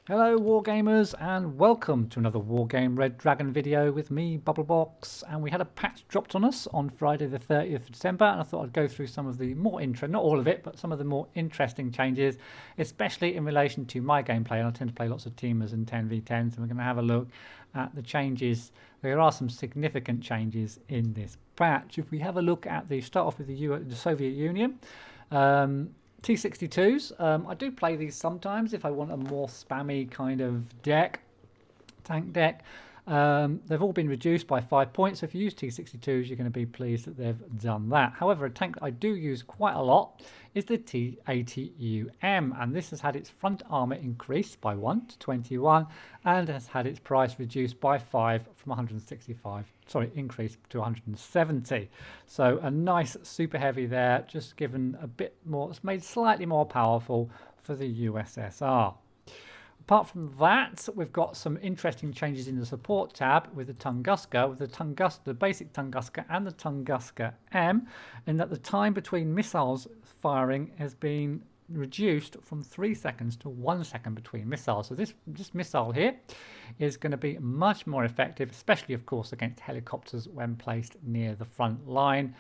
Hello Wargamers and welcome to another Wargame Red Dragon video with me, Bubblebox, and we had a patch dropped on us on Friday the 30th of December and I thought I'd go through some of the more interesting, not all of it, but some of the more interesting changes, especially in relation to my gameplay. And I tend to play lots of teamers and 10v10s, and we're going to have a look at the changes. There are some significant changes in this patch. If we have a look at start off with the Soviet Union, T62s, I do play these sometimes if I want a more spammy kind of tank deck. They've all been reduced by 5 points, so if you use T62s you're going to be pleased that they've done that. However, a tank that I do use quite a lot is the T80UM, and this has had its front armour increased by 1 to 21 and has had its price reduced by 5 from 165, increased to 170. So a nice super heavy there, just given a bit more, it's made slightly more powerful for the USSR. Apart from that, we've got some interesting changes in the support tab with the Tunguska, the basic Tunguska and the Tunguska M, in that the time between missiles firing has been reduced from 3 seconds to 1 second between missiles. So this missile here is going to be much more effective, especially of course against helicopters when placed near the front line,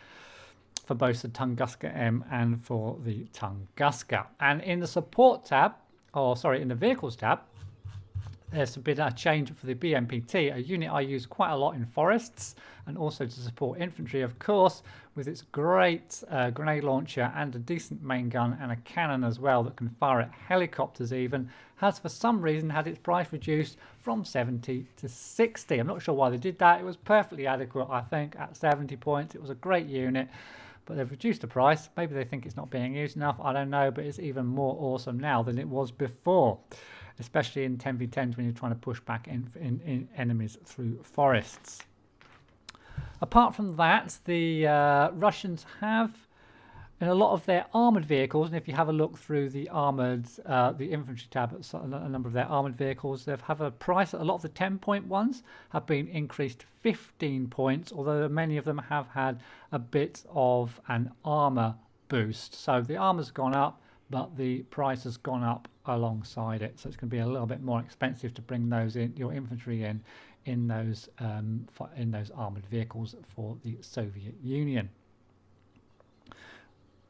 for both the Tunguska M and for the Tunguska. And in the support tab, in the vehicles tab, there's been a change for the BMPT, a unit I use quite a lot in forests and also to support infantry, of course, with its great grenade launcher and a decent main gun and a cannon as well that can fire at helicopters even, has for some reason had its price reduced from 70 to 60. I'm not sure why they did that. It was perfectly adequate, I think, at 70 points. It was a great unit, but they've reduced the price. Maybe they think it's not being used enough, I don't know, but it's even more awesome now than it was before, especially in 10v10s when you're trying to push back in enemies through forests. Apart from that, the Russians have, in a lot of their armoured vehicles, and if you have a look through the the infantry tab, a number of their armoured vehicles, they have a price. A lot of the 10-point ones have been increased 15 points, although many of them have had a bit of an armour boost. So the armour's gone up, but the price has gone up alongside it. So it's going to be a little bit more expensive to bring those in, your infantry in those armoured vehicles for the Soviet Union.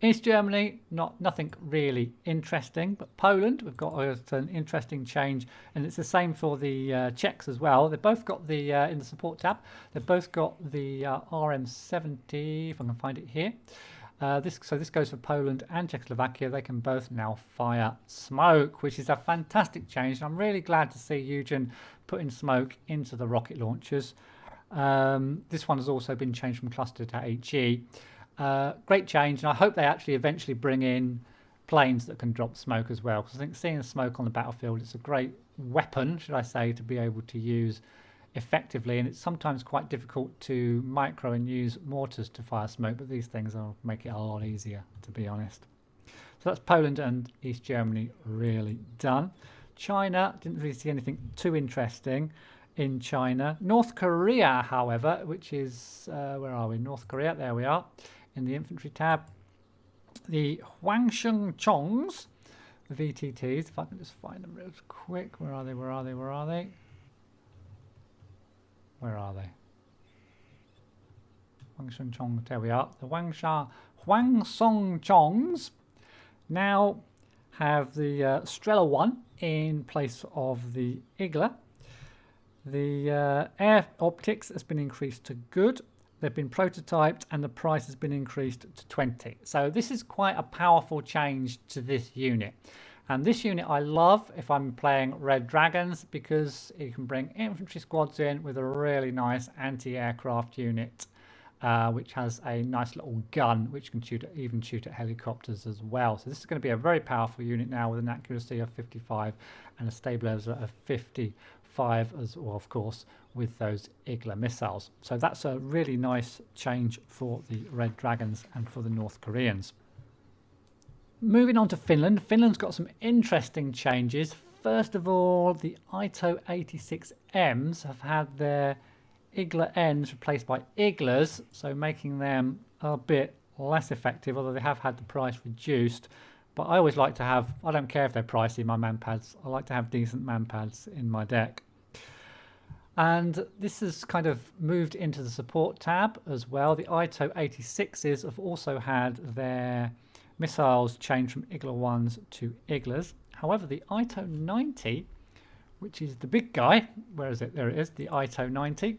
East Germany, nothing really interesting, but Poland, we've got an interesting change, and it's the same for the Czechs as well. They've both got the, in the support tab, they've both got the RM70, if I can find it here. This goes for Poland and Czechoslovakia. They can both now fire smoke, which is a fantastic change. And I'm really glad to see Eugen putting smoke into the rocket launchers. This one has also been changed from cluster to HE. Great change, and I hope they actually eventually bring in planes that can drop smoke as well, because I think seeing smoke on the battlefield, it's a great weapon, should I say, to be able to use effectively, and it's sometimes quite difficult to micro and use mortars to fire smoke, but these things will make it a lot easier, to be honest. So that's Poland and East Germany really done. China, didn't really see anything too interesting in China. North Korea, however, which is, where are we? North Korea, there we are, in the infantry tab. The Hwangsheng-chongs, the VTTs, if I can just find them real quick. Where are they? Where are they? Where are they? Where are they? Hwangsheng-chong, there we are. The Hwangsheng-chongs now have the Strela 1 in place of the Igla. The air optics has been increased to good. They've been prototyped and the price has been increased to 20. So this is quite a powerful change to this unit. And this unit I love if I'm playing Red Dragons, because you can bring infantry squads in with a really nice anti-aircraft unit, which has a nice little gun which can even shoot at helicopters as well. So this is going to be a very powerful unit now with an accuracy of 55 and a stabilizer of 55 as well, of course, with those Igla missiles. So that's a really nice change for the Red Dragons and for the North Koreans. Moving on to Finland. Finland's got some interesting changes. First of all, the Ito 86Ms have had their Igla ends replaced by Iglas, so making them a bit less effective, although they have had the price reduced But I always like to have, I don't care if they're pricey, my manpads. I like to have decent manpads in my deck. And this has kind of moved into the support tab as well. The ITO 86s have also had their missiles changed from Igla 1s to Iglas. However, the ITO 90, which is the big guy, where is it? There it is, the ITO 90.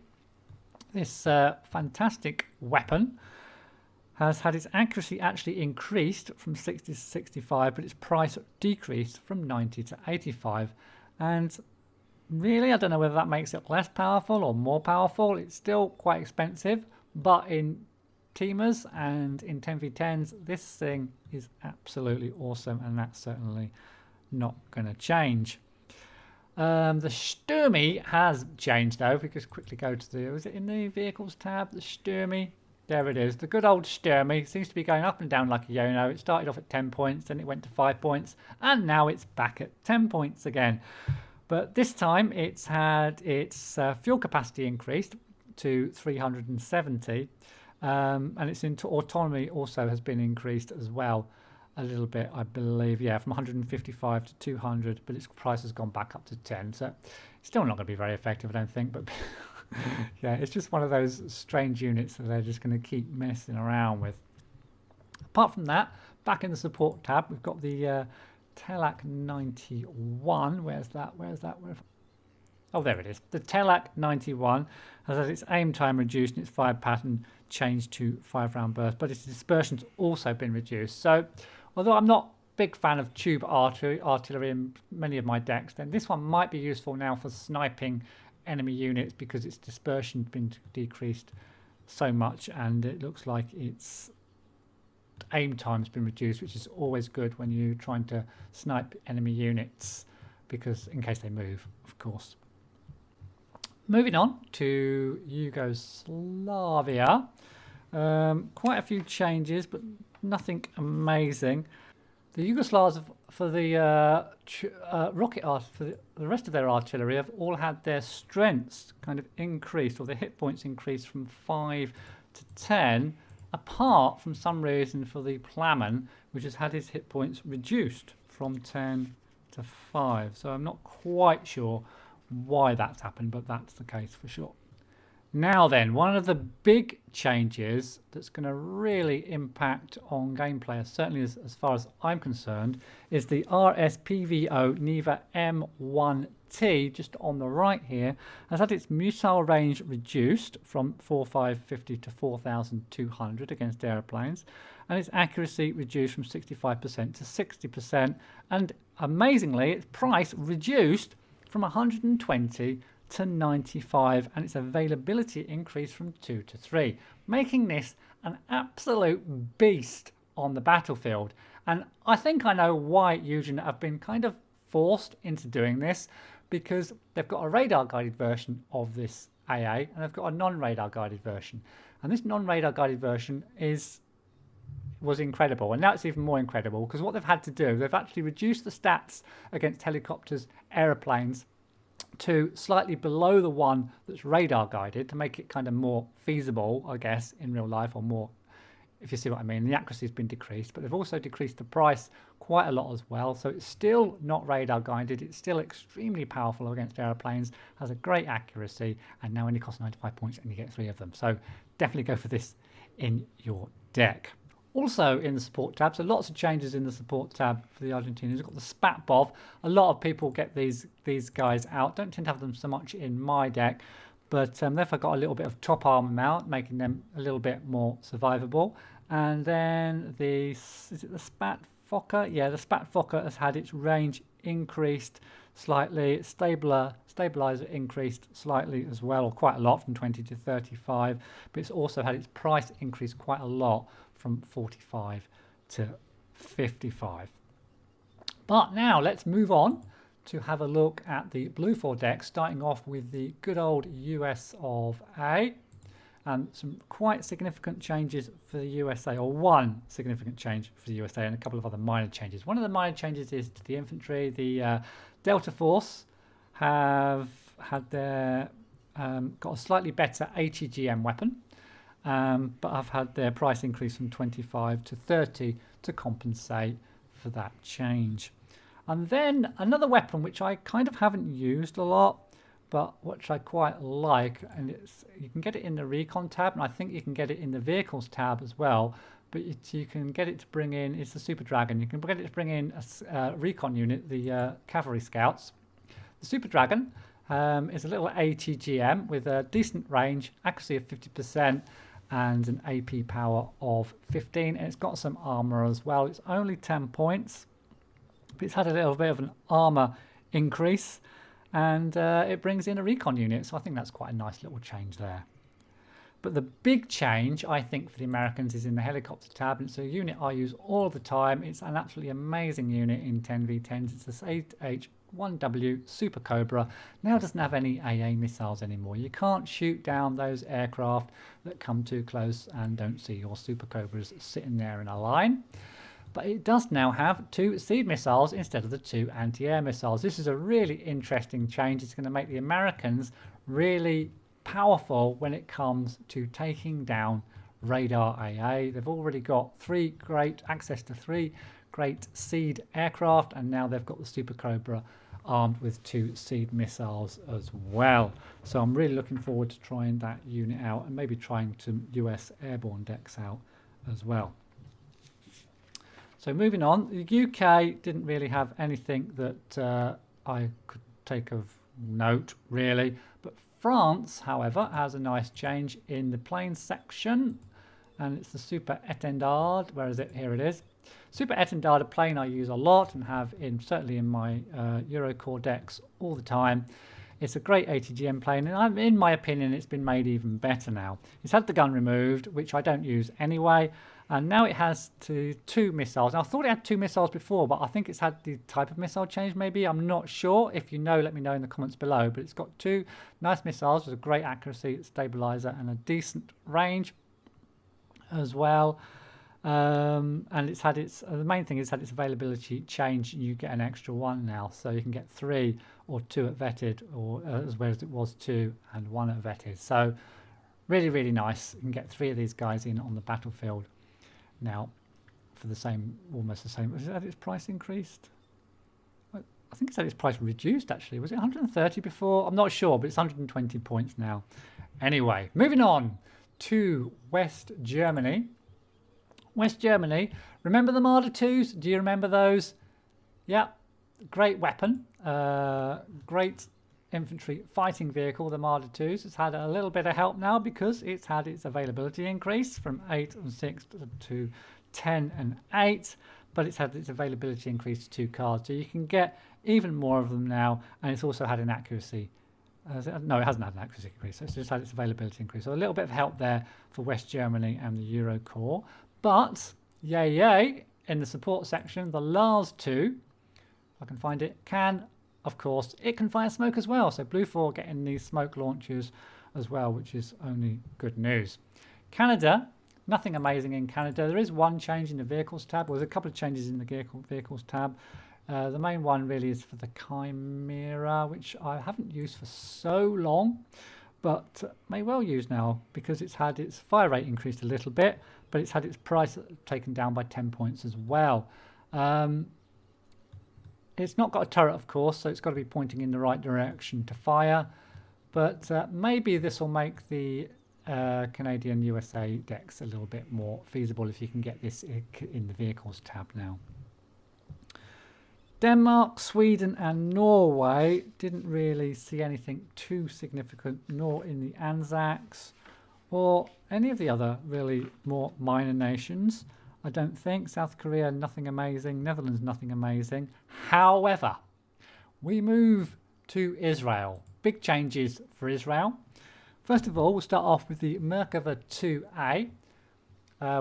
This fantastic weapon has had its accuracy actually increased from 60 to 65, but its price decreased from 90 to 85. And really, I don't know whether that makes it less powerful or more powerful. It's still quite expensive, but in teamers and in 10v10s, this thing is absolutely awesome, and that's certainly not going to change. The Sturmy has changed though. If we just quickly go to the, was it in the vehicles tab? The Sturmy, there it is. The good old Sturmy seems to be going up and down like a yo-yo. It started off at 10 points, then it went to 5 points, and now it's back at 10 points again. But this time it's had its fuel capacity increased to 370, and its autonomy also has been increased as well a little bit, I believe. Yeah, from 155 to 200, but its price has gone back up to 10. So it's still not going to be very effective, I don't think. But yeah, it's just one of those strange units that they're just going to keep messing around with. Apart from that, back in the support tab, we've got the Telak 91. Where's that? Oh, there it is. The Telak 91 has had its aim time reduced and its fire pattern changed to 5-round burst, but its dispersion's also been reduced. So, although I'm not a big fan of tube artillery in many of my decks, then this one might be useful now for sniping enemy units because its dispersion's been decreased so much, and it looks like its aim time's been reduced, which is always good when you're trying to snipe enemy units, because in case they move, of course. Moving on to Yugoslavia, quite a few changes, but nothing amazing. The Yugoslavs for the for the rest of their artillery have all had their strengths kind of increased, or their hit points increased from 5 to 10. Apart from some reason for the Plamen, which has had his hit points reduced from 10 to 5. So I'm not quite sure why that's happened, but that's the case for sure. Now then, one of the big changes that's going to really impact on gameplay, certainly as far as I'm concerned, is the RSPVO Neva M1T, just on the right here, has had its missile range reduced from 4,550 to 4,200 against aeroplanes, and its accuracy reduced from 65% to 60%, and amazingly, its price reduced from 120 to 95, and its availability increased from 2 to 3, making this an absolute beast on the battlefield. And I think I know why Eugen have been kind of forced into doing this, because they've got a radar guided version of this AA and they've got a non-radar guided version, and this non-radar guided version was incredible, and now it's even more incredible because what they've had to do, they've actually reduced the stats against helicopters, aeroplanes, to slightly below the one that's radar guided to make it kind of more feasible, I guess, in real life, or more, if you see what I mean. The accuracy has been decreased, but they've also decreased the price quite a lot as well. So it's still not radar guided. It's still extremely powerful against airplanes, has a great accuracy, and now only costs 95 points and you get 3 of them. So definitely go for this in your deck. Also in the support tab, so lots of changes in the support tab for the Argentinians. We've got the Spatbov. A lot of people get these guys out. Don't tend to have them so much in my deck, but they've got a little bit of top armament, making them a little bit more survivable. And then is it the Spatfokker? Yeah, the Spatfokker has had its range increased slightly. Its stabilizer increased slightly as well, or quite a lot, from 20 to 35. But it's also had its price increase quite a lot, from 45 to 55. But now let's move on to have a look at the Blue 4 deck, starting off with the good old US of A, and some quite significant changes for the USA, or one significant change for the USA and a couple of other minor changes. One of the minor changes is to the infantry. The Delta Force have had their got a slightly better ATGM weapon, but I've had their price increase from 25 to 30 to compensate for that change. And then another weapon which I kind of haven't used a lot, but which I quite like, and you can get it in the Recon tab, and I think you can get it in the Vehicles tab as well, but you can get it to bring in, it's the Super Dragon, you can get it to bring in a Recon unit, the Cavalry Scouts. The Super Dragon is a little ATGM with a decent range, accuracy of 50%, and an AP power of 15, and it's got some armor as well. It's only 10 points, but it's had a little bit of an armor increase, and it brings in a Recon unit, so I think that's quite a nice little change there. But the big change, I think, for the Americans is in the helicopter tab. It's a unit I use all the time. It's an absolutely amazing unit in 10v10s. It's this 8H1W Super Cobra. Now doesn't have any AA missiles anymore. You can't shoot down those aircraft that come too close and don't see your Super Cobras sitting there in a line. But it does now have 2 seed missiles instead of the 2 anti-air missiles. This is a really interesting change. It's going to make the Americans really powerful when it comes to taking down radar AA. They've already got access to 3 great seed aircraft, and now they've got the Super Cobra armed with 2 seed missiles as well. So I'm really looking forward to trying that unit out, and maybe trying some US airborne decks out as well. So moving on, the UK didn't really have anything that I could take of note really, but France, however, has a nice change in the plane section, and it's the Super Étendard. Where is it? Here it is. Super Étendard, a plane I use a lot and have certainly in my Eurocore decks all the time. It's a great ATGM plane, and in my opinion, it's been made even better now. It's had the gun removed, which I don't use anyway, and now it has 2 missiles. Now, I thought it had 2 missiles before, but I think it's had the type of missile change maybe. I'm not sure. If you know, let me know in the comments below. But it's got 2 nice missiles with a great accuracy, stabilizer, and a decent range as well. And it's had the main thing is had its availability change. You get an extra 1 now, so you can get 3 or 2 at vetted, or as well as it was 2 and 1 at vetted. So really, really nice. You can get 3 of these guys in on the battlefield now for the same, almost the same. Was it had its price increased? I think it's had its price reduced actually. Was it 130 before? I'm not sure, but it's 120 points now. Anyway, moving on to West Germany. West Germany, remember the Marder 2s? Do you remember those? Yeah, great weapon, great infantry fighting vehicle, the Marder 2s. It's had a little bit of help now because it's had its availability increase from 8 and 6 to 10 and 8, but it's had its availability increase to 2 cards, so you can get even more of them now, and it's also had an accuracy. No, it hasn't had an accuracy increase, so it's just had its availability increase. So a little bit of help there for West Germany and the Eurocore. But, yay, in the support section, the Lars 2, if I can find it, of course, it can fire smoke as well. So Blue 4 getting these smoke launchers as well, which is only good news. Canada, nothing amazing in Canada. There is one change in the Vehicles tab. Well, there's a couple of changes in the Vehicles tab. The main one really is for the Chimera, which I haven't used for so long, but may well use now because it's had its fire rate increased a little bit, but it's had its price taken down by 10 points as well. It's not got a turret, of course, so it's got to be pointing in the right direction to fire, but maybe this will make the Canadian USA decks a little bit more feasible if you can get this in the Vehicles tab now. Denmark, Sweden and Norway didn't really see anything too significant, nor in the Anzacs or any of the other really more minor nations. I don't think. South Korea, nothing amazing. Netherlands, nothing amazing. However, we move to Israel. Big changes for Israel. First of all, we'll start off with the Merkava 2A,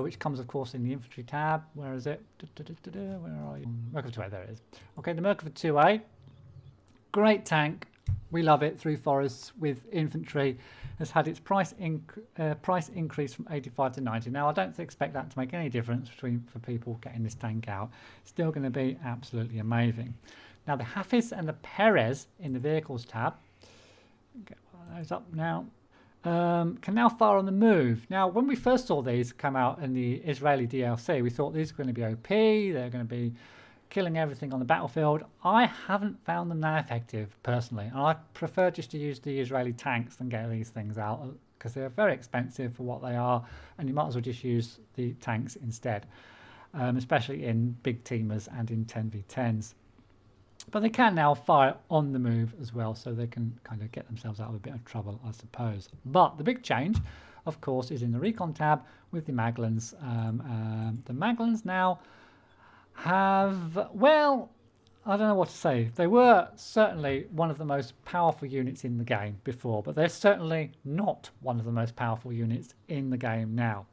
which comes, of course, in the infantry tab. Where is it? Where are you? Merkava 2A, there it is. Okay, the Merkava 2A. Great tank. We love it through forests with infantry. Has had its price increase from 85 to 90. Now, I don't expect that to make any difference for people getting this tank out. It's still going to be absolutely amazing. Now, the Hafiz and the Perez in the Vehicles tab, get one of those up now, can now fire on the move. Now, when we first saw these come out in the Israeli DLC, we thought these were going to be OP. They're going to be, killing everything on the battlefield. I haven't found them that effective personally, and I prefer just to use the Israeli tanks than get these things out, because they're very expensive for what they are, and you might as well just use the tanks instead, especially in big teamers and in 10v10s. But they can now fire on the move as well, so they can kind of get themselves out of a bit of trouble, I suppose. But the big change, of course, is in the recon tab with the Maglans. The Maglans now have, well, I don't know what to say. They were certainly one of the most powerful units in the game before, but they're certainly not one of the most powerful units in the game now.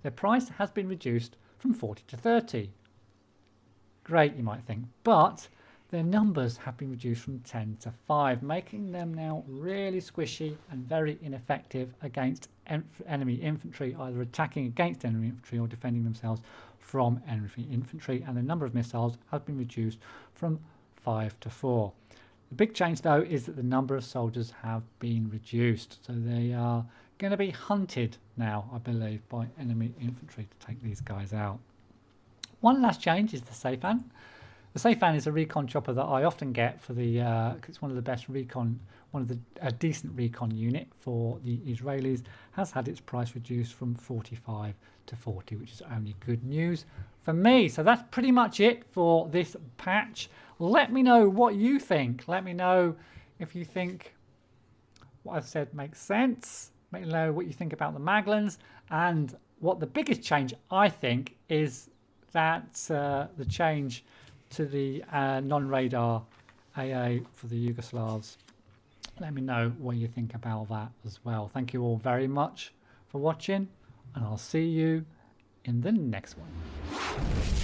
Their price has been reduced from 40 to 30. Great, you might think, but their numbers have been reduced from 10 to 5, making them now really squishy and very ineffective against enemy infantry, either attacking against enemy infantry or defending themselves from enemy infantry. And the number of missiles has been reduced from 5 to 4. The big change, though, is that the number of soldiers have been reduced. So they are going to be hunted now, I believe, by enemy infantry to take these guys out. One last change is the Seyfan. The Seyfan is a recon chopper that I often get for the, it's one of the best recon, a decent recon unit for the Israelis. Has had its price reduced from 45 to 40, which is only good news for me. So that's pretty much it for this patch. Let me know what you think. Let me know if you think what I've said makes sense. Let me know what you think about the Maglans, and what the biggest change I think is that the change to the non-radar AA for the Yugoslavs. Let me know what you think about that as well. Thank you all very much for watching, and I'll see you in the next one.